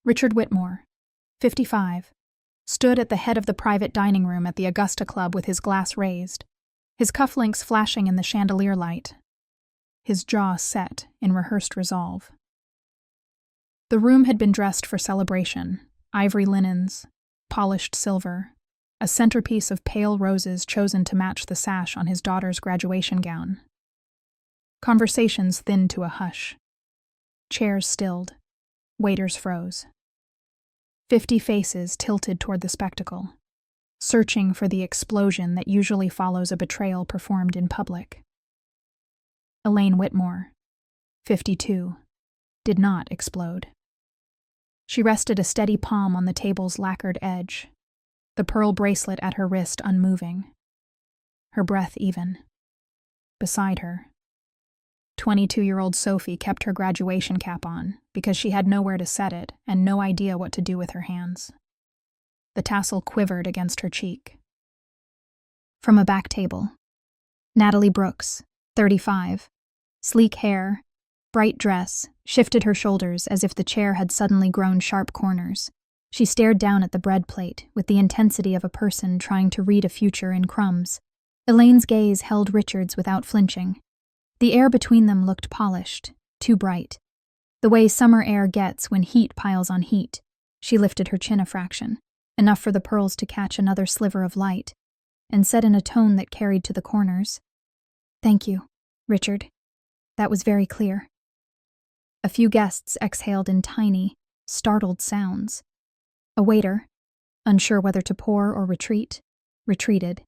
Richard Whitmore, 55, stood at the head of the private dining room at the Augusta Club with his glass raised, his cufflinks flashing in the chandelier light, his jaw set in rehearsed resolve. The room had been dressed for celebration, ivory linens, polished silver, a centerpiece of pale roses chosen to match the sash on his daughter's graduation gown. Conversations thinned to a hush. Chairs stilled. Waiters froze. 50 faces tilted toward the spectacle, searching for the explosion that usually follows a betrayal performed in public. Elaine Whitmore, 52, did not explode. She rested a steady palm on the table's lacquered edge, the pearl bracelet at her wrist unmoving, her breath even. Beside her, 22-year-old Sophie kept her graduation cap on because she had nowhere to set it and no idea what to do with her hands. The tassel quivered against her cheek. From a back table, Natalie Brooks, 35, sleek hair, bright dress, shifted her shoulders as if the chair had suddenly grown sharp corners. She stared down at the bread plate with the intensity of a person trying to read a future in crumbs. Elaine's gaze held Richard's without flinching. The air between them looked polished, too bright. The way summer air gets when heat piles on heat. She lifted her chin a fraction, enough for the pearls to catch another sliver of light, and said in a tone that carried to the corners, "Thank you, Richard. That was very clear." A few guests exhaled in tiny, startled sounds. A waiter, unsure whether to pour or retreat, retreated.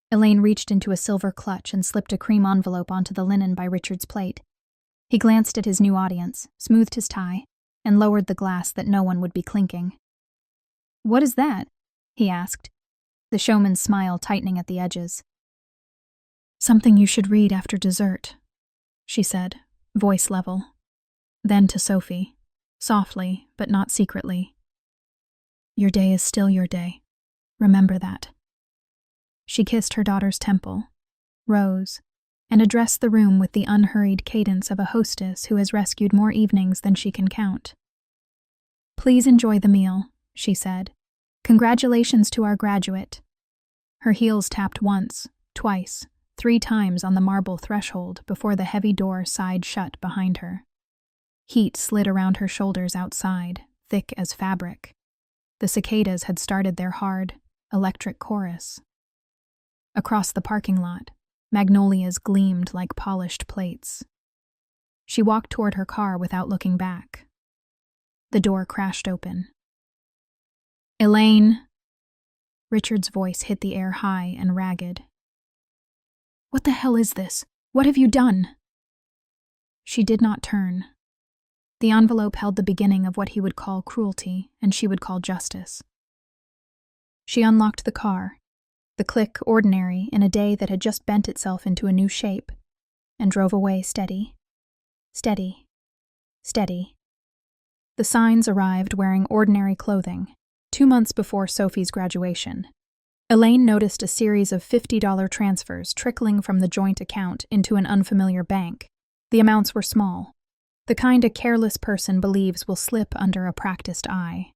Elaine reached into a silver clutch and slipped a cream envelope onto the linen by Richard's plate. He glanced at his new audience, smoothed his tie, and lowered the glass that no one would be clinking. "What is that?" he asked, the showman's smile tightening at the edges. "Something you should read after dessert," she said, voice level. Then to Sophie, softly but not secretly. "Your day is still your day. Remember that." She kissed her daughter's temple, rose, and addressed the room with the unhurried cadence of a hostess who has rescued more evenings than she can count. "Please enjoy the meal," she said. "Congratulations to our graduate." Her heels tapped once, twice, 3 times on the marble threshold before the heavy door sighed shut behind her. Heat slid around her shoulders outside, thick as fabric. The cicadas had started their hard, electric chorus. Across the parking lot, magnolias gleamed like polished plates. She walked toward her car without looking back. The door crashed open. "Elaine!" Richard's voice hit the air high and ragged. "What the hell is this? What have you done?" She did not turn. The envelope held the beginning of what he would call cruelty and she would call justice. She unlocked the car, the click ordinary in a day that had just bent itself into a new shape, and drove away steady, steady, steady. The signs arrived wearing ordinary clothing, 2 months before Sophie's graduation. Elaine noticed a series of $50 transfers trickling from the joint account into an unfamiliar bank. The amounts were small, the kind a careless person believes will slip under a practiced eye.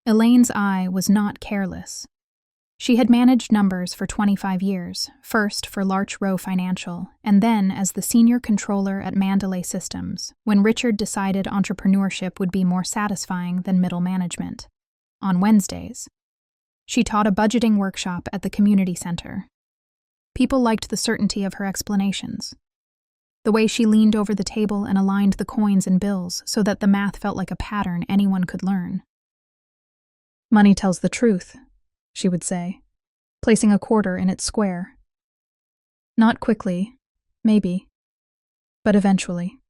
Elaine's eye was not careless. She had managed numbers for 25 years, first for Larch Row Financial, and then as the senior controller at Mandalay Systems, when Richard decided entrepreneurship would be more satisfying than middle management. On Wednesdays, she taught a budgeting workshop at the community center. People liked the certainty of her explanations. The way she leaned over the table and aligned the coins and bills so that the math felt like a pattern anyone could learn. "Money tells the truth," she would say, placing a quarter in its square. Not quickly, maybe, but eventually.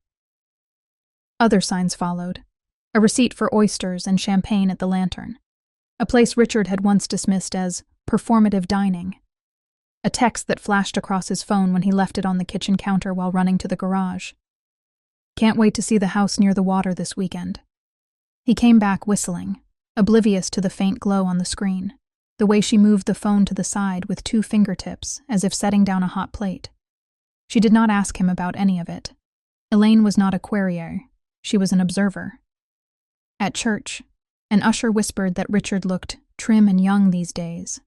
Other signs followed. A receipt for oysters and champagne at the Lantern, a place Richard had once dismissed as performative dining. A text that flashed across his phone when he left it on the kitchen counter while running to the garage. "Can't wait to see the house near the water this weekend." He came back whistling, oblivious to the faint glow on the screen, the way she moved the phone to the side with 2 fingertips as if setting down a hot plate. She did not ask him about any of it. Elaine was not a querier, she was an observer. At church, an usher whispered that Richard looked trim and young these days.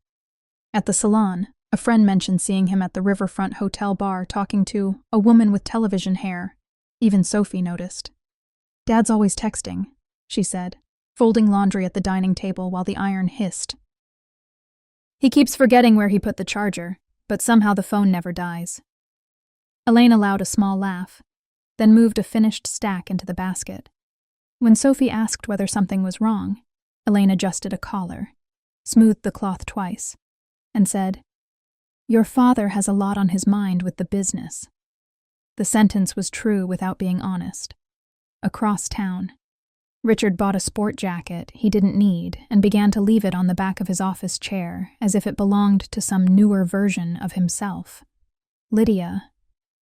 At the salon, a friend mentioned seeing him at the riverfront hotel bar talking to a woman with television hair. Even Sophie noticed. "Dad's always texting," she said, folding laundry at the dining table while the iron hissed. "He keeps forgetting where he put the charger, but somehow the phone never dies." Elaine allowed a small laugh, then moved a finished stack into the basket. When Sophie asked whether something was wrong, Elaine adjusted a collar, smoothed the cloth twice, and said, "Your father has a lot on his mind with the business." The sentence was true without being honest. Across town, Richard bought a sport jacket he didn't need and began to leave it on the back of his office chair as if it belonged to some newer version of himself. Lydia,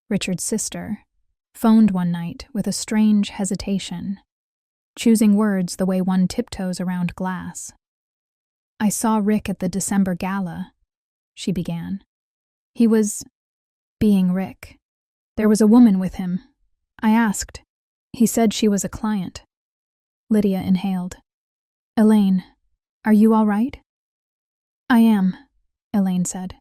Richard's sister, phoned one night with a strange hesitation, choosing words the way one tiptoes around glass. "I saw Rick at the December gala," she began. "He was being Rick. There was a woman with him. I asked. He said she was a client." Lydia inhaled. "Elaine, are you all right?" "I am," Elaine said.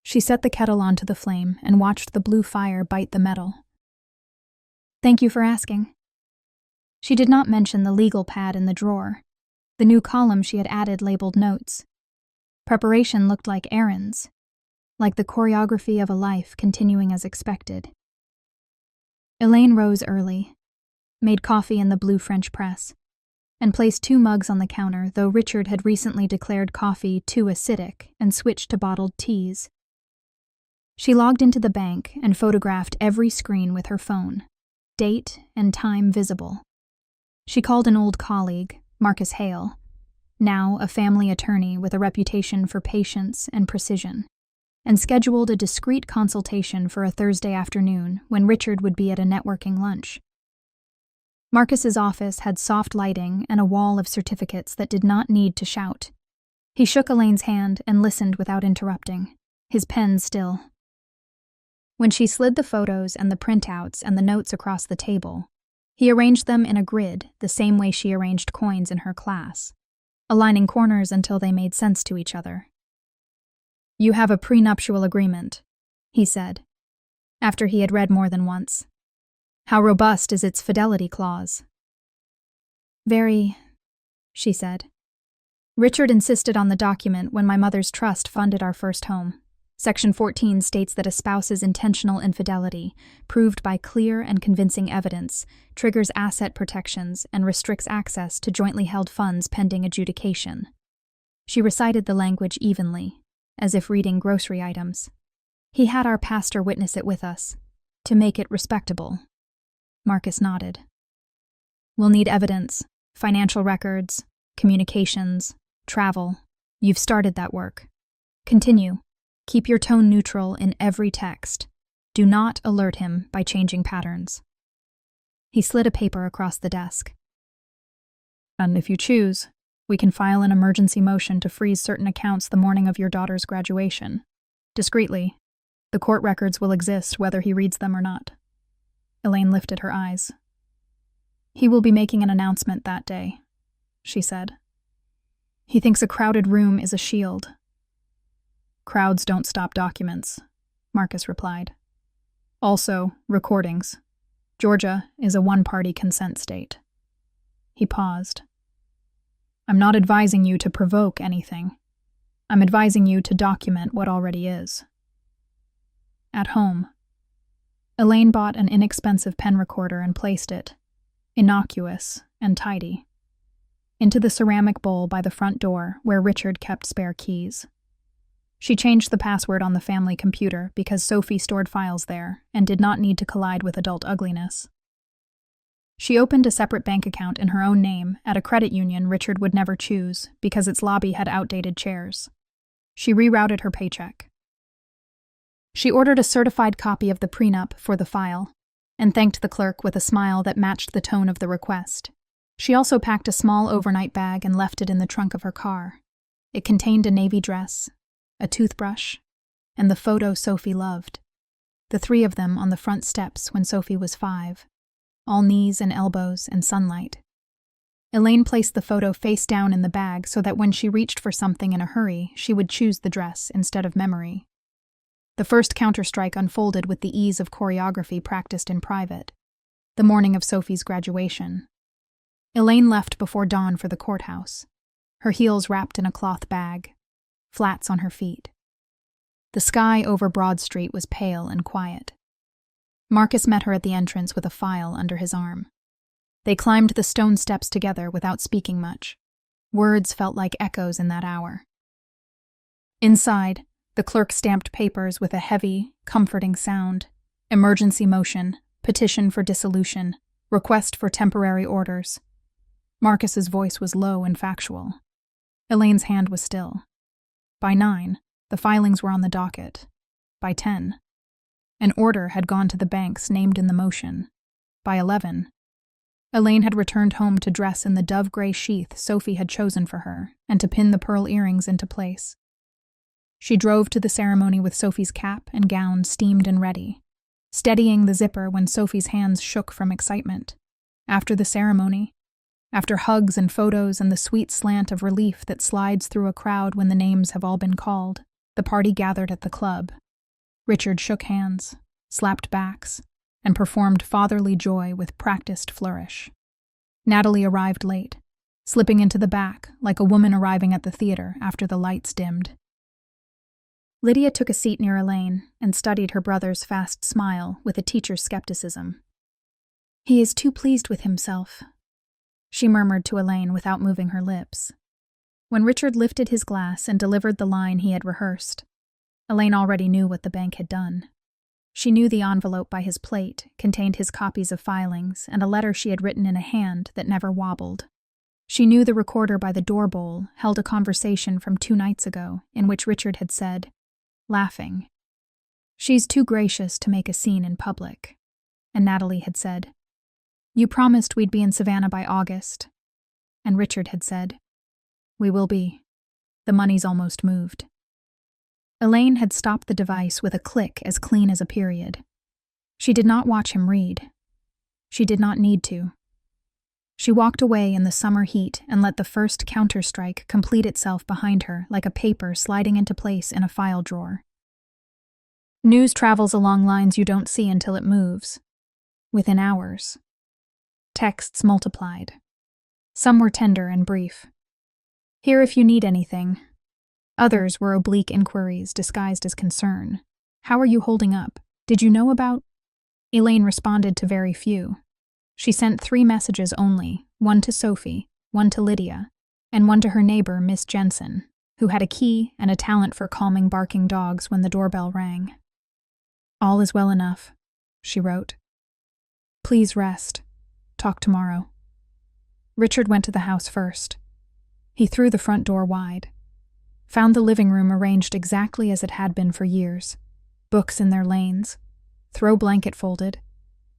She set the kettle onto the flame and watched the blue fire bite the metal. "Thank you for asking." She did not mention the legal pad in the drawer. The new column she had added labeled notes. Preparation looked like errands, like the choreography of a life continuing as expected. Elaine rose early, made coffee in the blue French press, and placed 2 mugs on the counter, though Richard had recently declared coffee too acidic and switched to bottled teas. She logged into the bank and photographed every screen with her phone, date and time visible. She called an old colleague, Marcus Hale, now a family attorney with a reputation for patience and precision, and scheduled a discreet consultation for a Thursday afternoon when Richard would be at a networking lunch. Marcus's office had soft lighting and a wall of certificates that did not need to shout. He shook Elaine's hand and listened without interrupting, his pen still. When she slid the photos and the printouts and the notes across the table, he arranged them in a grid the same way she arranged coins in her class, aligning corners until they made sense to each other. "You have a prenuptial agreement," he said, after he had read more than once. "How robust is its fidelity clause?" "Very," she said. "Richard insisted on the document when my mother's trust funded our first home. Section 14 states that a spouse's intentional infidelity, proved by clear and convincing evidence, triggers asset protections and restricts access to jointly held funds pending adjudication." She recited the language evenly, as if reading grocery items. "He had our pastor witness it with us, to make it respectable." Marcus nodded. "We'll need evidence, financial records, communications, travel. You've started that work. Continue. Keep your tone neutral in every text. Do not alert him by changing patterns." He slid a paper across the desk. "And if you choose, we can file an emergency motion to freeze certain accounts the morning of your daughter's graduation. Discreetly. The court records will exist whether he reads them or not." Elaine lifted her eyes. "He will be making an announcement that day," she said. "He thinks a crowded room is a shield." "Crowds don't stop documents," Marcus replied. "Also, recordings. Georgia is a one-party consent state." He paused. "I'm not advising you to provoke anything. I'm advising you to document what already is." At home, Elaine bought an inexpensive pen recorder and placed it, innocuous and tidy, into the ceramic bowl by the front door where Richard kept spare keys. She changed the password on the family computer because Sophie stored files there and did not need to collide with adult ugliness. She opened a separate bank account in her own name at a credit union Richard would never choose because its lobby had outdated chairs. She rerouted her paycheck. She ordered a certified copy of the prenup for the file and thanked the clerk with a smile that matched the tone of the request. She also packed a small overnight bag and left it in the trunk of her car. It contained a navy dress, a toothbrush, and the photo Sophie loved. The 3 of them on the front steps when Sophie was 5, all knees and elbows and sunlight. Elaine placed the photo face down in the bag so that when she reached for something in a hurry, she would choose the dress instead of memory. The first counterstrike unfolded with the ease of choreography practiced in private, the morning of Sophie's graduation. Elaine left before dawn for the courthouse, her heels wrapped in a cloth bag, flats on her feet. The sky over Broad Street was pale and quiet. Marcus met her at the entrance with a file under his arm. They climbed the stone steps together without speaking much. Words felt like echoes in that hour. Inside, the clerk stamped papers with a heavy, comforting sound. Emergency motion, petition for dissolution, request for temporary orders. Marcus's voice was low and factual. Elaine's hand was still. By 9, the filings were on the docket. By 10, an order had gone to the banks named in the motion. By 11, Elaine had returned home to dress in the dove-gray sheath Sophie had chosen for her and to pin the pearl earrings into place. She drove to the ceremony with Sophie's cap and gown steamed and ready, steadying the zipper when Sophie's hands shook from excitement. After the ceremony, after hugs and photos and the sweet slant of relief that slides through a crowd when the names have all been called, the party gathered at the club. Richard shook hands, slapped backs, and performed fatherly joy with practiced flourish. Natalie arrived late, slipping into the back like a woman arriving at the theater after the lights dimmed. Lydia took a seat near Elaine and studied her brother's fast smile with a teacher's skepticism. "He is too pleased with himself," she murmured to Elaine without moving her lips. When Richard lifted his glass and delivered the line he had rehearsed, Elaine already knew what the bank had done. She knew the envelope by his plate contained his copies of filings and a letter she had written in a hand that never wobbled. She knew the recorder by the door bowl held a conversation from 2 nights ago in which Richard had said, laughing, "She's too gracious to make a scene in public." And Natalie had said, "You promised we'd be in Savannah by August." And Richard had said, "We will be. The money's almost moved." Elaine had stopped the device with a click as clean as a period. She did not watch him read. She did not need to. She walked away in the summer heat and let the first counterstrike complete itself behind her like a paper sliding into place in a file drawer. News travels along lines you don't see until it moves. Within hours. Texts multiplied. Some were tender and brief. "Here if you need anything." Others were oblique inquiries disguised as concern. "How are you holding up? Did you know about—" Elaine responded to very few. She sent 3 messages only, one to Sophie, one to Lydia, and one to her neighbor, Miss Jensen, who had a key and a talent for calming barking dogs when the doorbell rang. "All is well enough," she wrote. "Please rest. Talk tomorrow." Richard went to the house first. He threw the front door wide, found the living room arranged exactly as it had been for years, books in their lanes, throw blanket folded,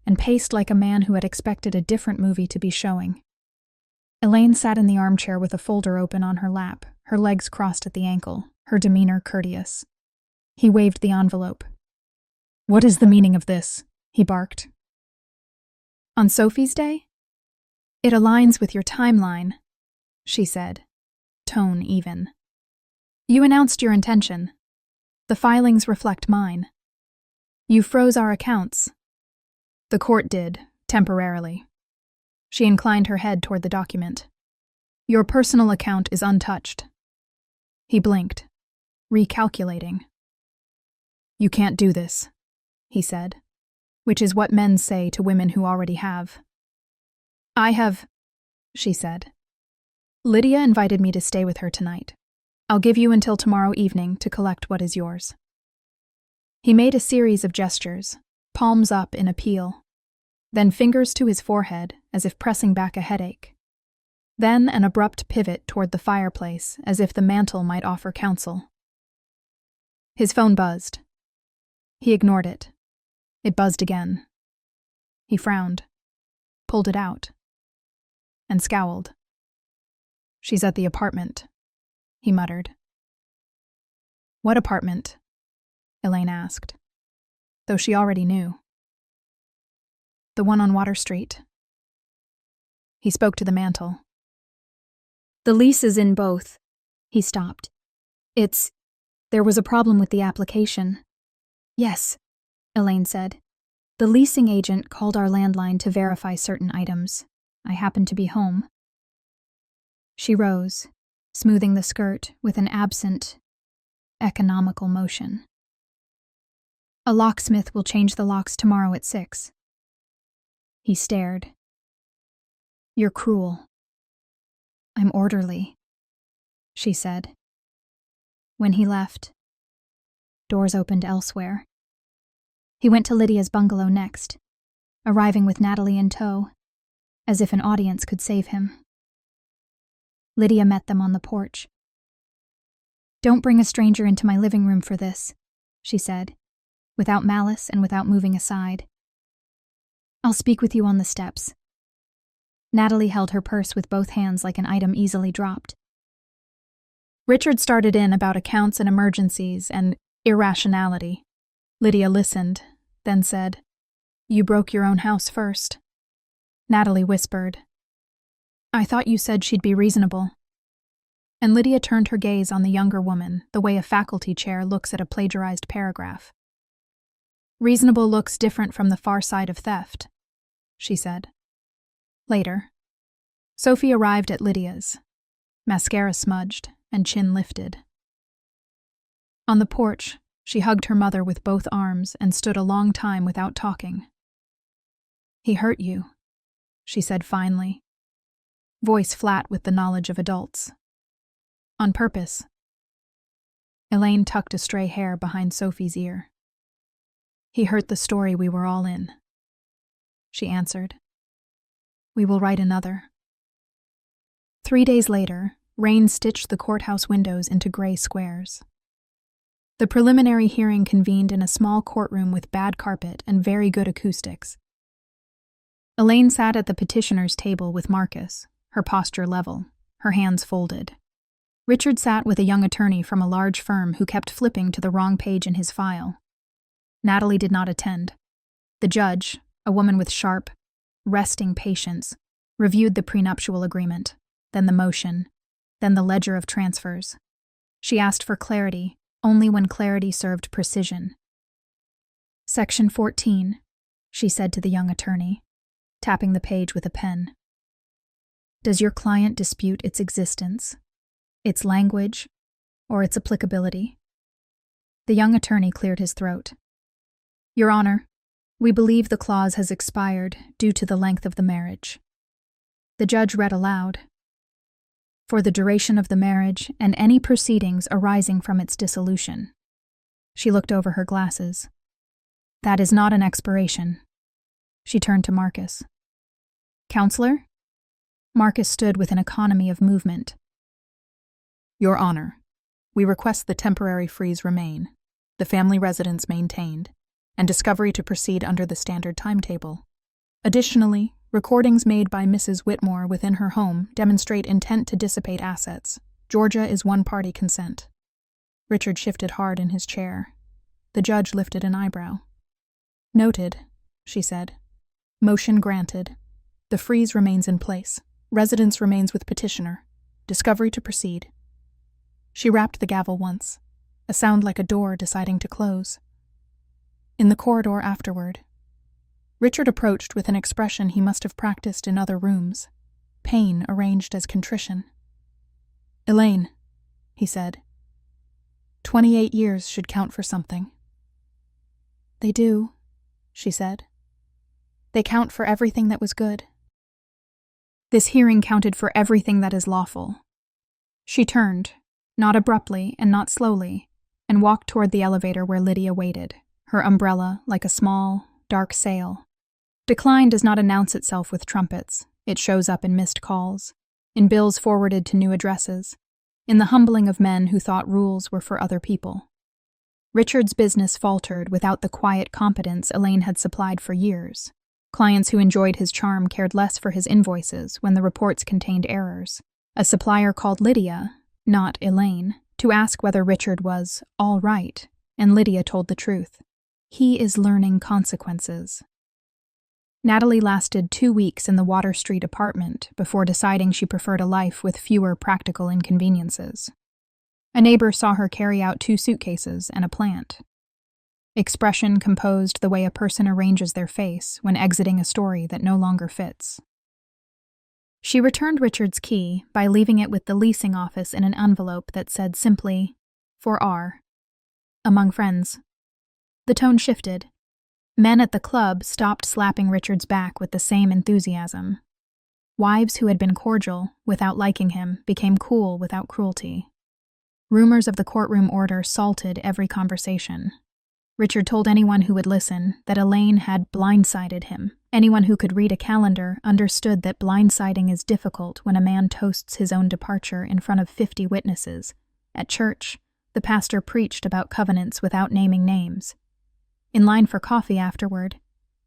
and paced like a man who had expected a different movie to be showing. Elaine sat in the armchair with a folder open on her lap, her legs crossed at the ankle, her demeanor courteous. He waved the envelope. "What is the meaning of this?" he barked. "On Sophie's day?" "It aligns with your timeline," she said, tone even. "You announced your intention. The filings reflect mine. You froze our accounts." "The court did, temporarily." She inclined her head toward the document. "Your personal account is untouched." He blinked, recalculating. "You can't do this," he said, which is what men say to women who already have. "I have," she said. "Lydia invited me to stay with her tonight. I'll give you until tomorrow evening to collect what is yours." He made a series of gestures, palms up in appeal, then fingers to his forehead as if pressing back a headache, then an abrupt pivot toward the fireplace as if the mantel might offer counsel. His phone buzzed. He ignored it. It buzzed again. He frowned, pulled it out, and scowled. "She's at the apartment," he muttered. "What apartment?" Elaine asked, though she already knew. "The one on Water Street." He spoke to the mantel. The lease is in both. He stopped. There was a problem with the application. Yes, Elaine said. The leasing agent called our landline to verify certain items. I happened to be home. She rose, smoothing the skirt with an absent, economical motion. A locksmith will change the locks tomorrow at 6. He stared. You're cruel. I'm orderly, she said. When he left, doors opened elsewhere. He went to Lydia's bungalow next, arriving with Natalie in tow, as if an audience could save him. Lydia met them on the porch. Don't bring a stranger into my living room for this, she said, without malice and without moving aside. I'll speak with you on the steps. Natalie held her purse with both hands like an item easily dropped. Richard started in about accounts and emergencies and irrationality. Lydia listened, then said, You broke your own house first. Natalie whispered, I thought you said she'd be reasonable. And Lydia turned her gaze on the younger woman the way a faculty chair looks at a plagiarized paragraph. Reasonable looks different from the far side of theft, she said. Later, Sophie arrived at Lydia's, mascara smudged and chin lifted. On the porch, she hugged her mother with both arms and stood a long time without talking. He hurt you, she said finally, voice flat with the knowledge of adults. On purpose. Elaine tucked a stray hair behind Sophie's ear. He hurt the story we were all in, she answered. We will write another. 3 days later, rain stitched the courthouse windows into gray squares. The preliminary hearing convened in a small courtroom with bad carpet and very good acoustics. Elaine sat at the petitioner's table with Marcus, her posture level, her hands folded. Richard sat with a young attorney from a large firm who kept flipping to the wrong page in his file. Natalie did not attend. The judge, a woman with sharp, resting patience, reviewed the prenuptial agreement, then the motion, then the ledger of transfers. She asked for clarity, only when clarity served precision. Section 14, she said to the young attorney, tapping the page with a pen. Does your client dispute its existence, its language, or its applicability? The young attorney cleared his throat. Your Honor, we believe the clause has expired due to the length of the marriage. The judge read aloud. For the duration of the marriage and any proceedings arising from its dissolution. She looked over her glasses. That is not an expiration. She turned to Marcus. Counselor? Marcus stood with an economy of movement. Your Honor, we request the temporary freeze remain, the family residence maintained, and discovery to proceed under the standard timetable. Additionally, recordings made by Mrs. Whitmore within her home demonstrate intent to dissipate assets. Georgia is one-party consent. Richard shifted hard in his chair. The judge lifted an eyebrow. Noted, she said. Motion granted. The freeze remains in place. Residence remains with petitioner. Discovery to proceed. She rapped the gavel once, a sound like a door deciding to close. In the corridor afterward, Richard approached with an expression he must have practiced in other rooms, pain arranged as contrition. Elaine, he said, 28 years should count for something. They do, she said. They count for everything that was good. This hearing counted for everything that is lawful. She turned, not abruptly and not slowly, and walked toward the elevator where Lydia waited, her umbrella like a small, dark sail. Decline does not announce itself with trumpets. It shows up in missed calls, in bills forwarded to new addresses, in the humbling of men who thought rules were for other people. Richard's business faltered without the quiet competence Elaine had supplied for years. Clients who enjoyed his charm cared less for his invoices when the reports contained errors. A supplier called Lydia, not Elaine, to ask whether Richard was all right, and Lydia told the truth. He is learning consequences. Natalie lasted 2 weeks in the Water Street apartment before deciding she preferred a life with fewer practical inconveniences. A neighbor saw her carry out 2 suitcases and a plant. Expression composed the way a person arranges their face when exiting a story that no longer fits. She returned Richard's key by leaving it with the leasing office in an envelope that said simply, "For R. Among friends." The tone shifted. Men at the club stopped slapping Richard's back with the same enthusiasm. Wives who had been cordial without liking him became cool without cruelty. Rumors of the courtroom order salted every conversation. Richard told anyone who would listen that Elaine had blindsided him. Anyone who could read a calendar understood that blindsiding is difficult when a man toasts his own departure in front of 50 witnesses. At church, the pastor preached about covenants without naming names. In line for coffee afterward,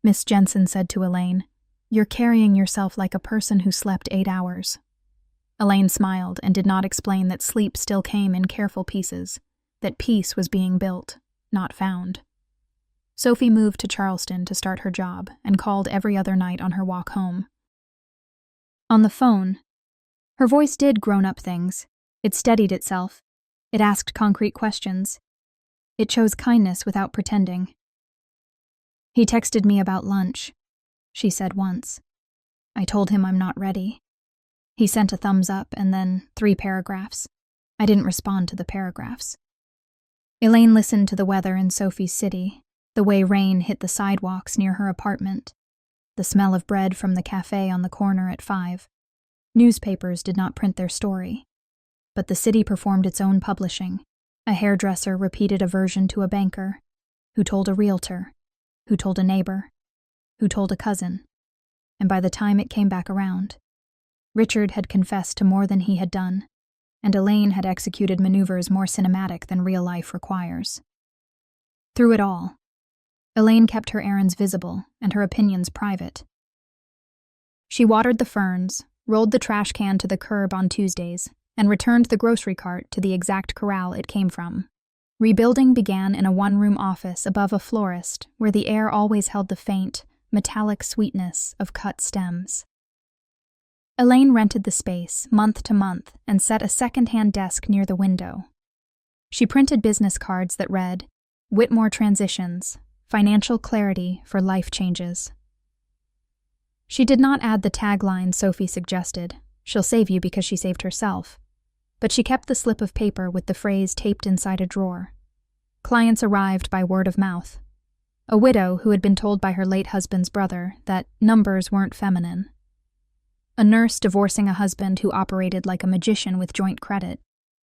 Miss Jensen said to Elaine, "You're carrying yourself like a person who slept 8 hours." Elaine smiled and did not explain that sleep still came in careful pieces, that peace was being built, not found. Sophie moved to Charleston to start her job and called every other night on her walk home. On the phone, her voice did grown-up things. It steadied itself. It asked concrete questions. It chose kindness without pretending. "He texted me about lunch," she said once. "I told him I'm not ready. He sent a thumbs up and then 3 paragraphs. I didn't respond to the paragraphs." Elaine listened to the weather in Sophie's city, the way rain hit the sidewalks near her apartment, the smell of bread from the cafe on the corner at 5. Newspapers did not print their story, but the city performed its own publishing. A hairdresser repeated a version to a banker, who told a realtor, who told a neighbor, who told a cousin, and by the time it came back around, Richard had confessed to more than he had done, and Elaine had executed maneuvers more cinematic than real life requires. Through it all, Elaine kept her errands visible and her opinions private. She watered the ferns, rolled the trash can to the curb on Tuesdays, and returned the grocery cart to the exact corral it came from. Rebuilding began in a one-room office above a florist where the air always held the faint, metallic sweetness of cut stems. Elaine rented the space month to month and set a second-hand desk near the window. She printed business cards that read, "Whitmore Transitions, Financial Clarity for Life Changes." She did not add the tagline Sophie suggested, "She'll save you because she saved herself," but she kept the slip of paper with the phrase taped inside a drawer. Clients arrived by word of mouth. A widow who had been told by her late husband's brother that numbers weren't feminine. A nurse divorcing a husband who operated like a magician with joint credit.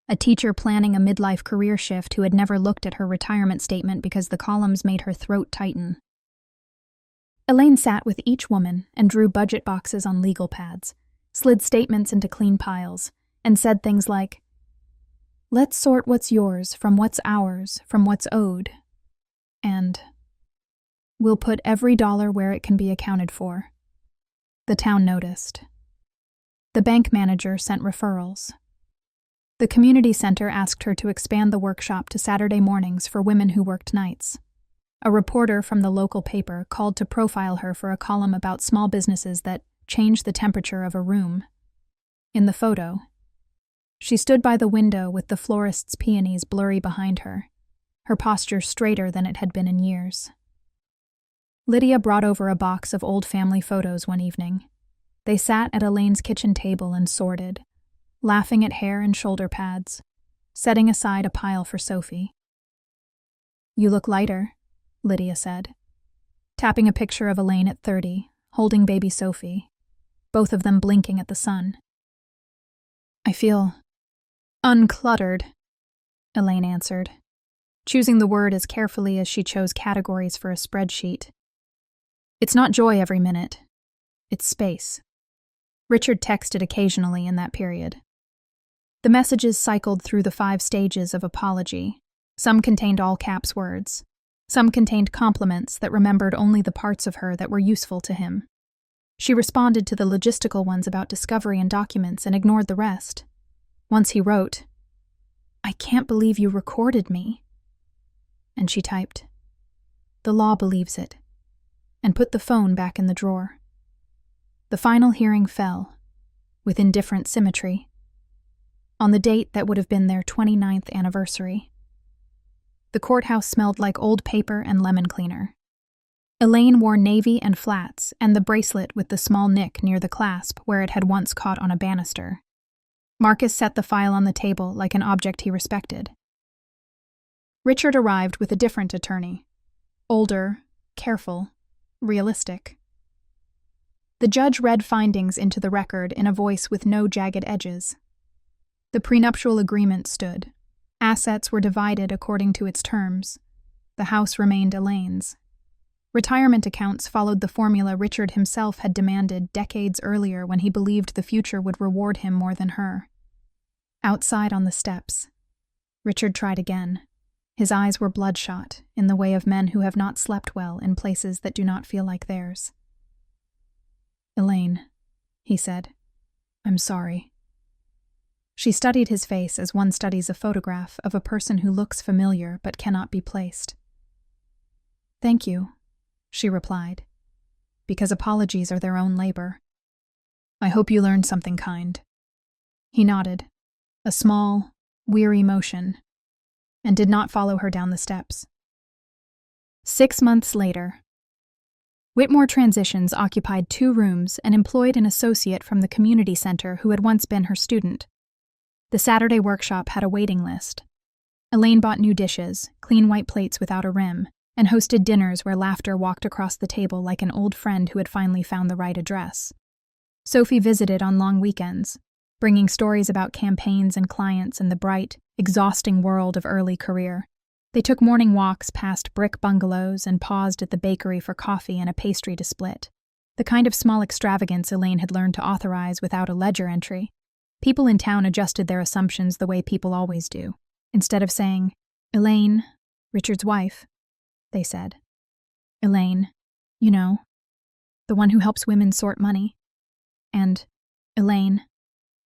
A teacher planning a midlife career shift who had never looked at her retirement statement because the columns made her throat tighten. Elaine sat with each woman and drew budget boxes on legal pads, slid statements into clean piles, and said things like, "Let's sort what's yours from what's ours from what's owed," and "We'll put every dollar where it can be accounted for." The town noticed. The bank manager sent referrals. The community center asked her to expand the workshop to Saturday mornings for women who worked nights. A reporter from the local paper called to profile her for a column about small businesses that change the temperature of a room. In the photo, she stood by the window with the florist's peonies blurry behind her, her posture straighter than it had been in years. Lydia brought over a box of old family photos one evening. They sat at Elaine's kitchen table and sorted, laughing at hair and shoulder pads, setting aside a pile for Sophie. "You look lighter," Lydia said, tapping a picture of Elaine at 30, holding baby Sophie, both of them blinking at the sun. "I feel uncluttered," Elaine answered, choosing the word as carefully as she chose categories for a spreadsheet. "It's not joy every minute. It's space." Richard texted occasionally in that period. The messages cycled through the 5 stages of apology. Some contained all-caps words. Some contained compliments that remembered only the parts of her that were useful to him. She responded to the logistical ones about discovery and documents and ignored the rest. Once he wrote, "I can't believe you recorded me." And she typed, "The law believes it." and put the phone back in the drawer. The final hearing fell, with indifferent symmetry, on the date that would have been their 29th anniversary. The courthouse smelled like old paper and lemon cleaner. Elaine wore navy and flats and the bracelet with the small nick near the clasp where it had once caught on a banister. Marcus set the file on the table like an object he respected. Richard arrived with a different attorney. Older, careful, realistic. The judge read findings into the record in a voice with no jagged edges. The prenuptial agreement stood. Assets were divided according to its terms. The house remained Elaine's. Retirement accounts followed the formula Richard himself had demanded decades earlier when he believed the future would reward him more than her. Outside on the steps, Richard tried again. His eyes were bloodshot, in the way of men who have not slept well in places that do not feel like theirs. "Elaine," he said, "I'm sorry." She studied his face as one studies a photograph of a person who looks familiar but cannot be placed. "Thank you," she replied, "because apologies are their own labor. I hope you learned something kind." He nodded, a small, weary motion, and did not follow her down the steps. 6 months later, Whitmore Transitions occupied 2 rooms and employed an associate from the community center who had once been her student. The Saturday workshop had a waiting list. Elaine bought new dishes, clean white plates without a rim, and hosted dinners where laughter walked across the table like an old friend who had finally found the right address. Sophie visited on long weekends, bringing stories about campaigns and clients and the bright, exhausting world of early career. They took morning walks past brick bungalows and paused at the bakery for coffee and a pastry to split, the kind of small extravagance Elaine had learned to authorize without a ledger entry. People in town adjusted their assumptions the way people always do. Instead of saying, "Elaine, Richard's wife," they said, "Elaine, you know, the one who helps women sort money," and "Elaine,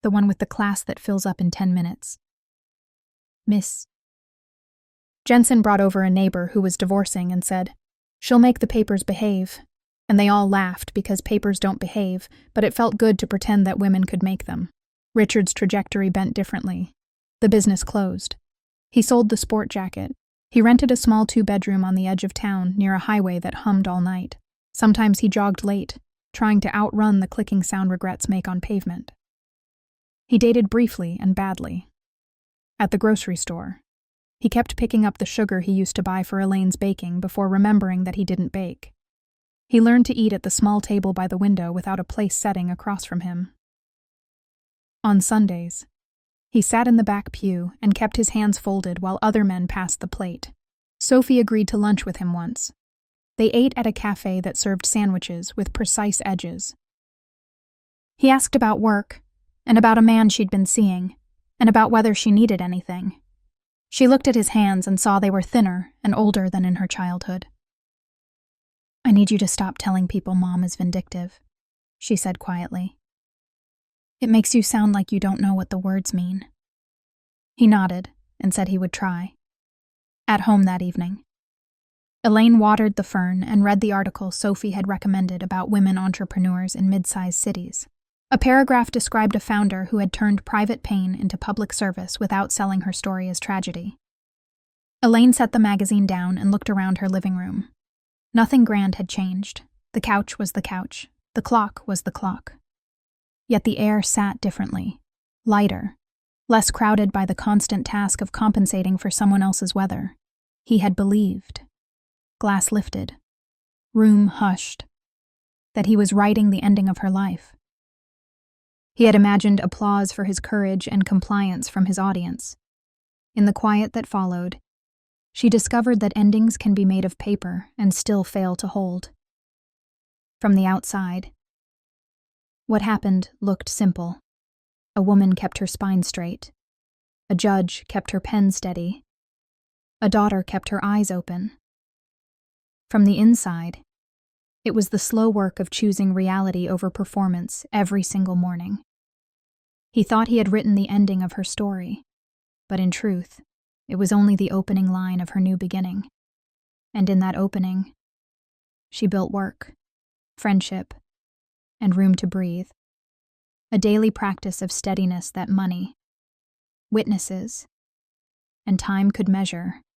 the one with the class that fills up in 10 minutes. Miss." Jensen brought over a neighbor who was divorcing and said, "She'll make the papers behave," and they all laughed because papers don't behave, but it felt good to pretend that women could make them. Richard's trajectory bent differently. The business closed. He sold the sport jacket. He rented a small 2-bedroom on the edge of town near a highway that hummed all night. Sometimes he jogged late, trying to outrun the clicking sound regrets make on pavement. He dated briefly and badly. At the grocery store, he kept picking up the sugar he used to buy for Elaine's baking before remembering that he didn't bake. He learned to eat at the small table by the window without a place setting across from him. On Sundays, he sat in the back pew and kept his hands folded while other men passed the plate. Sophie agreed to lunch with him once. They ate at a cafe that served sandwiches with precise edges. He asked about work, and about a man she'd been seeing, and about whether she needed anything. She looked at his hands and saw they were thinner and older than in her childhood. "I need you to stop telling people Mom is vindictive," she said quietly. "It makes you sound like you don't know what the words mean." He nodded and said he would try. At home that evening, Elaine watered the fern and read the article Sophie had recommended about women entrepreneurs in mid-sized cities. A paragraph described a founder who had turned private pain into public service without selling her story as tragedy. Elaine set the magazine down and looked around her living room. Nothing grand had changed. The couch was the couch. The clock was the clock. Yet the air sat differently, lighter, less crowded by the constant task of compensating for someone else's weather. He had believed, glass lifted, room hushed, that he was writing the ending of her life. He had imagined applause for his courage and compliance from his audience. In the quiet that followed, she discovered that endings can be made of paper and still fail to hold. From the outside, what happened looked simple. A woman kept her spine straight. A judge kept her pen steady. A daughter kept her eyes open. From the inside, it was the slow work of choosing reality over performance every single morning. He thought he had written the ending of her story, but in truth, it was only the opening line of her new beginning. And in that opening, She built work, friendship, and room to breathe. A daily practice of steadiness that money, witnesses, and time could measure.